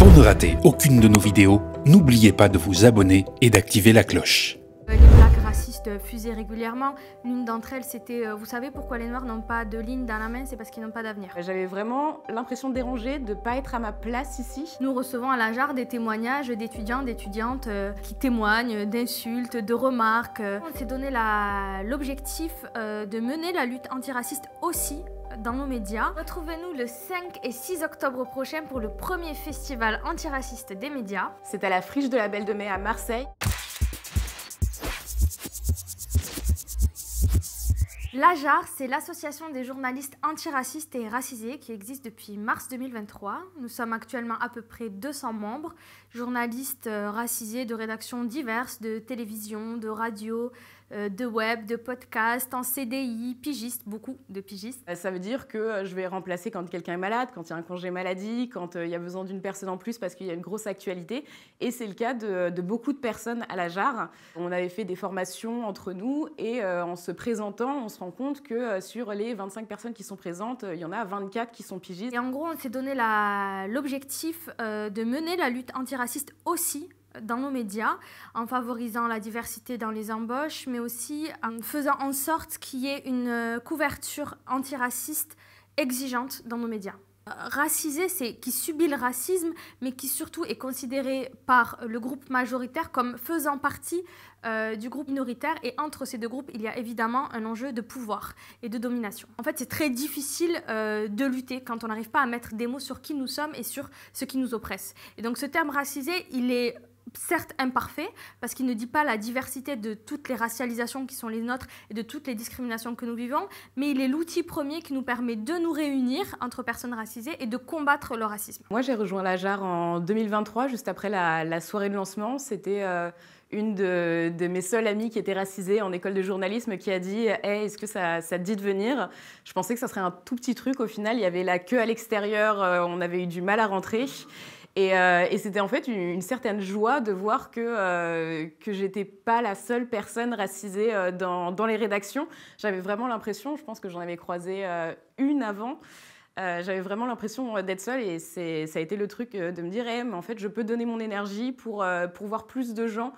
Pour ne rater aucune de nos vidéos, n'oubliez pas de vous abonner et d'activer la cloche. Les blagues racistes fusaient régulièrement. L'une d'entre elles, c'était vous savez pourquoi les Noirs n'ont pas de ligne dans la main? C'est parce qu'ils n'ont pas d'avenir. J'avais vraiment l'impression de déranger, de ne pas être à ma place ici. Nous recevons à la JAR des témoignages d'étudiants, d'étudiantes qui témoignent d'insultes, de remarques. On s'est donné l'objectif de mener la lutte antiraciste aussi dans nos médias. Retrouvez-nous le 5 et 6 octobre prochain pour le premier festival antiraciste des médias. C'est à la Friche de la Belle de Mai à Marseille. La JAR, c'est l'association des journalistes antiracistes et racisés qui existe depuis mars 2023. Nous sommes actuellement à peu près 200 membres, journalistes racisés de rédactions diverses, de télévision, de radio, de web, de podcast, en CDI, pigistes, beaucoup de pigistes. Ça veut dire que je vais remplacer quand quelqu'un est malade, quand il y a un congé maladie, quand il y a besoin d'une personne en plus parce qu'il y a une grosse actualité. Et c'est le cas de beaucoup de personnes à la JAR. On avait fait des formations entre nous et en se présentant, on se rend compte que sur les 25 personnes qui sont présentes, il y en a 24 qui sont pigistes. Et en gros, on s'est donné l'objectif de mener la lutte antiraciste aussi dans nos médias, en favorisant la diversité dans les embauches, mais aussi en faisant en sorte qu'il y ait une couverture antiraciste exigeante dans nos médias. Racisé, c'est qui subit le racisme, mais qui surtout est considéré par le groupe majoritaire comme faisant partie du groupe minoritaire. Et entre ces deux groupes, il y a évidemment un enjeu de pouvoir et de domination. En fait, c'est très difficile de lutter quand on n'arrive pas à mettre des mots sur qui nous sommes et sur ce qui nous oppresse. Et donc ce terme racisé, il est certes imparfait, parce qu'il ne dit pas la diversité de toutes les racialisations qui sont les nôtres et de toutes les discriminations que nous vivons, mais il est l'outil premier qui nous permet de nous réunir entre personnes racisées et de combattre le racisme. Moi, j'ai rejoint la JAR en 2023, juste après la soirée de lancement. C'était une de mes seules amies qui était racisée en école de journalisme qui a dit « Hey, est-ce que ça te dit de venir ?» Je pensais que ça serait un tout petit truc. Au final, il y avait la queue à l'extérieur, on avait eu du mal à rentrer. Et c'était en fait une certaine joie de voir que j'étais pas la seule personne racisée dans les rédactions. J'avais vraiment l'impression, je pense que j'en avais croisé une avant, j'avais vraiment l'impression d'être seule et ça a été le truc de me dire hey, mais en fait je peux donner mon énergie pour voir plus de gens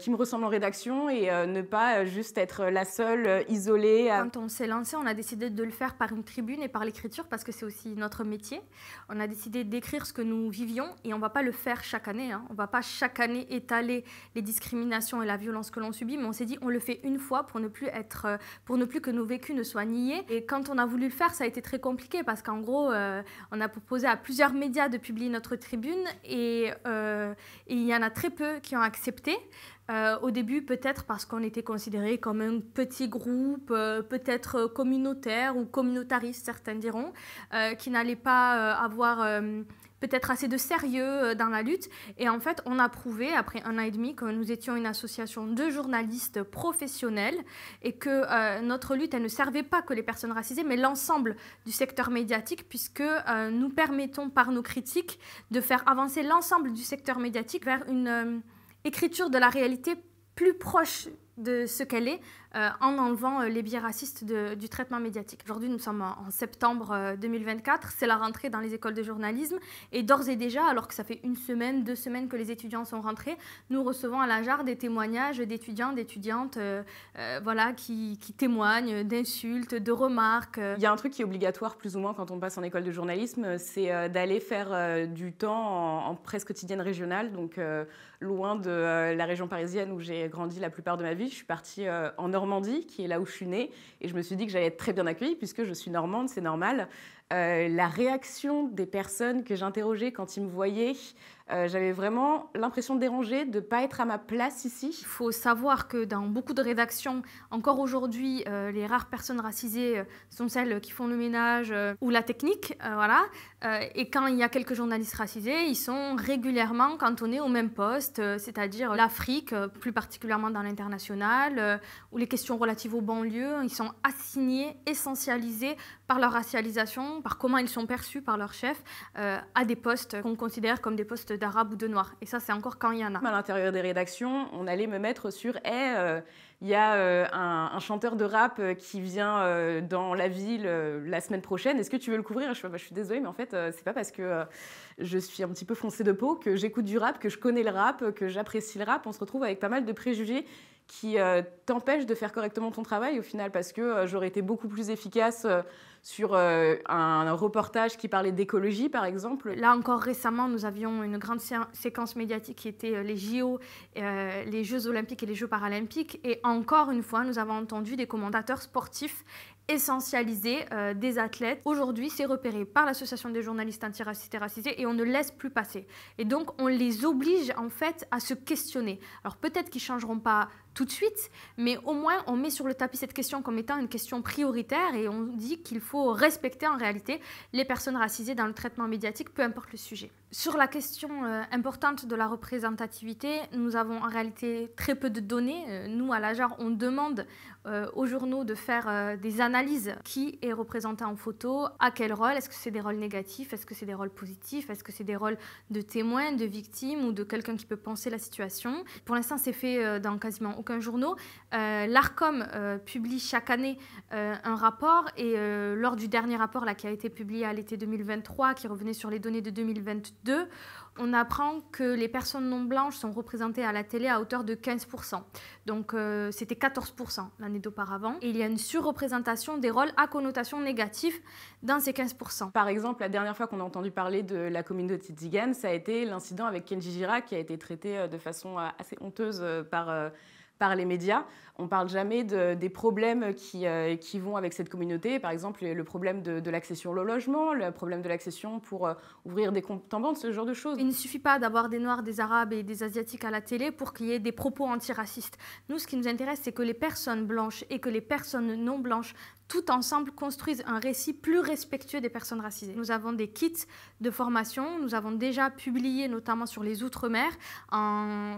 qui me ressemblent en rédaction et ne pas juste être la seule isolée. Quand on s'est lancé, on a décidé de le faire par une tribune et par l'écriture parce que c'est aussi notre métier. On a décidé d'écrire ce que nous vivions et on ne va pas le faire chaque année. On ne va pas chaque année étaler les discriminations et la violence que l'on subit, mais on s'est dit on le fait une fois pour ne plus que nos vécus ne soient niés. Et quand on a voulu le faire, ça a été très compliqué parce qu'en gros, on a proposé à plusieurs médias de publier notre tribune et il y en a très peu qui ont accepté. Au début, peut-être parce qu'on était considéré comme un petit groupe, peut-être communautaire ou communautariste, certains diront, qui n'allait pas avoir peut-être assez de sérieux dans la lutte. Et en fait, on a prouvé, après 1 an et demi, que nous étions une association de journalistes professionnels et que notre lutte, elle ne servait pas que les personnes racisées, mais l'ensemble du secteur médiatique, puisque nous permettons par nos critiques de faire avancer l'ensemble du secteur médiatique vers une écriture de la réalité plus proche de ce qu'elle est en enlevant les biais racistes du traitement médiatique. Aujourd'hui, nous sommes en septembre 2024, c'est la rentrée dans les écoles de journalisme et d'ores et déjà, alors que ça fait 1 semaine, 2 semaines que les étudiants sont rentrés, nous recevons à la JAR des témoignages d'étudiants, d'étudiantes voilà, qui témoignent d'insultes, de remarques. Il y a un truc qui est obligatoire plus ou moins quand on passe en école de journalisme, c'est d'aller faire du temps en presse quotidienne régionale, donc loin de la région parisienne où j'ai grandi la plupart de ma vie. Je suis partie en Normandie, qui est là où je suis née, et je me suis dit que j'allais être très bien accueillie puisque je suis normande, c'est normal. La réaction des personnes que j'interrogeais quand ils me voyaient, j'avais vraiment l'impression de déranger, de ne pas être à ma place ici. Il faut savoir que dans beaucoup de rédactions, encore aujourd'hui, les rares personnes racisées sont celles qui font le ménage ou la technique, voilà. Et quand il y a quelques journalistes racisés, ils sont régulièrement cantonnés au même poste, c'est-à-dire l'Afrique, plus particulièrement dans l'international, ou les questions relatives aux banlieues. Ils sont assignés, essentialisés par leur racialisation, par comment ils sont perçus par leur chef, à des postes qu'on considère comme des postes d'Arabes ou de Noirs. Et ça, c'est encore quand il y en a. À l'intérieur des rédactions, on allait me mettre sur il y a un chanteur de rap qui vient dans la ville la semaine prochaine, est-ce que tu veux le couvrir? Je suis désolée, mais en fait, c'est pas parce que je suis un petit peu foncée de peau que j'écoute du rap, que je connais le rap, que j'apprécie le rap. On se retrouve avec pas mal de préjugés qui t'empêchent de faire correctement ton travail au final, parce que j'aurais été beaucoup plus efficace sur un reportage qui parlait d'écologie, par exemple. Là encore récemment, nous avions une grande séquence médiatique qui était les JO, les Jeux Olympiques et les Jeux Paralympiques. Et encore une fois, nous avons entendu des commentateurs sportifs essentialiser des athlètes. Aujourd'hui, c'est repéré par l'Association des journalistes antiracistes et racisés et on ne laisse plus passer. Et donc, on les oblige en fait à se questionner. Alors peut-être qu'ils ne changeront pas tout de suite, mais au moins on met sur le tapis cette question comme étant une question prioritaire et on dit qu'il faut respecter en réalité les personnes racisées dans le traitement médiatique, peu importe le sujet. Sur la question importante de la représentativité, nous avons en réalité très peu de données. Nous, à l'AJAR, on demande aux journaux de faire des analyses. Qui est représenté en photo? À quel rôle? Est-ce que c'est des rôles négatifs? Est-ce que c'est des rôles positifs? Est-ce que c'est des rôles de témoin, de victime ou de quelqu'un qui peut penser la situation? Pour l'instant, c'est fait dans quasiment aucun journal. L'ARCOM publie chaque année un rapport et lors du dernier rapport là, qui a été publié à l'été 2023, qui revenait sur les données de 2022, on apprend que les personnes non blanches sont représentées à la télé à hauteur de 15%. Donc c'était 14% l'année d'auparavant. Et il y a une surreprésentation des rôles à connotation négative dans ces 15%. Par exemple, la dernière fois qu'on a entendu parler de la communauté tzigane, ça a été l'incident avec Kenji Girac qui a été traité de façon assez honteuse par les médias. On ne parle jamais des problèmes qui vont avec cette communauté. Par exemple, le problème de l'accession au logement, le problème de l'accession pour ouvrir des comptes en banque, ce genre de choses. Il ne suffit pas d'avoir des Noirs, des Arabes et des Asiatiques à la télé pour qu'il y ait des propos antiracistes. Nous, ce qui nous intéresse, c'est que les personnes blanches et que les personnes non blanches, tout ensemble, construisent un récit plus respectueux des personnes racisées. Nous avons des kits de formation. Nous avons déjà publié, notamment sur les Outre-mer,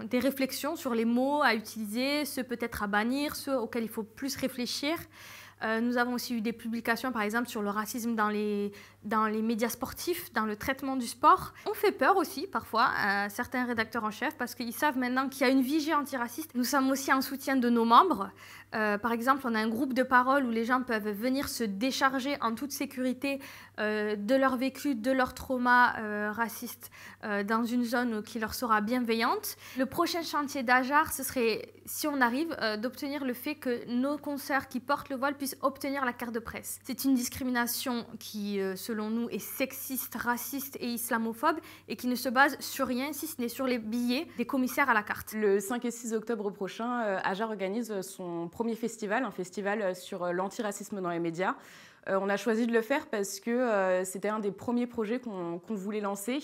des réflexions sur les mots à utiliser, ceux peut-être à bannir, ceux auxquels il faut plus réfléchir. Nous avons aussi eu des publications, par exemple, sur le racisme dans les médias sportifs, dans le traitement du sport. On fait peur aussi, parfois, à certains rédacteurs en chef, parce qu'ils savent maintenant qu'il y a une vigie antiraciste. Nous sommes aussi en soutien de nos membres. Par exemple, on a un groupe de parole où les gens peuvent venir se décharger en toute sécurité de leur vécu, de leur trauma raciste dans une zone qui leur sera bienveillante. Le prochain chantier d'AJAR, ce serait, si on arrive, d'obtenir le fait que nos consoeurs qui portent le voile puissent obtenir la carte de presse. C'est une discrimination qui, selon nous, est sexiste, raciste et islamophobe et qui ne se base sur rien, si ce n'est sur les billets des commissaires à la carte. Le 5 et 6 octobre prochain, AJAR organise son premier festival, un festival sur l'antiracisme dans les médias. On a choisi de le faire parce que c'était un des premiers projets qu'on voulait lancer.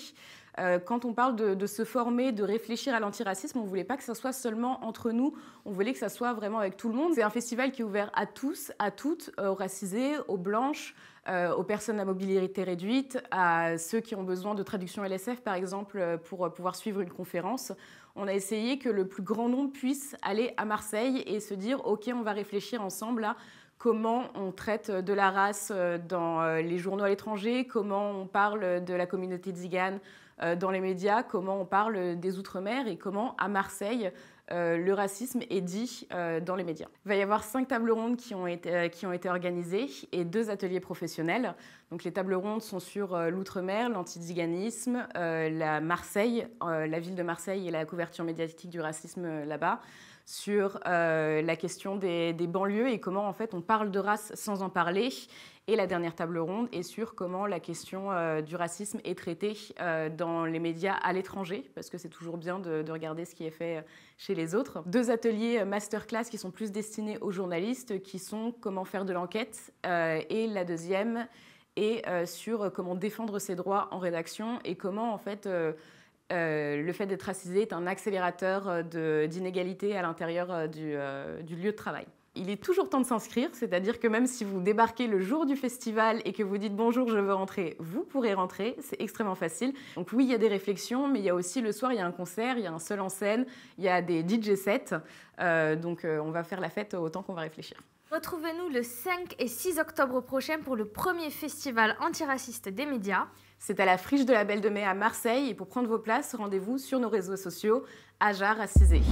Quand on parle de se former, de réfléchir à l'antiracisme, on ne voulait pas que ça soit seulement entre nous, on voulait que ça soit vraiment avec tout le monde. C'est un festival qui est ouvert à tous, à toutes, aux racisés, aux blanches, aux personnes à mobilité réduite, à ceux qui ont besoin de traduction LSF par exemple pour pouvoir suivre une conférence. On a essayé que le plus grand nombre puisse aller à Marseille et se dire « Ok, on va réfléchir ensemble à comment on traite de la race dans les journaux à l'étranger, comment on parle de la communauté tzigane dans les médias, comment on parle des Outre-mer et comment, à Marseille, le racisme est dit dans les médias. Il va y avoir 5 tables rondes qui ont été organisées et 2 ateliers professionnels. Donc, les tables rondes sont sur l'Outre-mer, l'antiziganisme, la ville de Marseille et la couverture médiatique du racisme là-bas, sur la question des banlieues et comment en fait on parle de race sans en parler. Et la dernière table ronde est sur comment la question du racisme est traitée dans les médias à l'étranger, parce que c'est toujours bien de regarder ce qui est fait chez les autres. 2 ateliers masterclass qui sont plus destinés aux journalistes, qui sont comment faire de l'enquête, et la deuxième est sur comment défendre ses droits en rédaction et comment en fait le fait d'être racisé est un accélérateur d'inégalité à l'intérieur du lieu de travail. Il est toujours temps de s'inscrire, c'est-à-dire que même si vous débarquez le jour du festival et que vous dites « bonjour, je veux rentrer », vous pourrez rentrer, c'est extrêmement facile. Donc oui, il y a des réflexions, mais il y a aussi le soir, il y a un concert, il y a un seul en scène, il y a des DJ sets, donc on va faire la fête autant qu'on va réfléchir. Retrouvez-nous le 5 et 6 octobre prochain pour le premier festival antiraciste des médias. C'est à la Friche de la Belle de Mai à Marseille. Et pour prendre vos places, rendez-vous sur nos réseaux sociaux, Aja Racisé.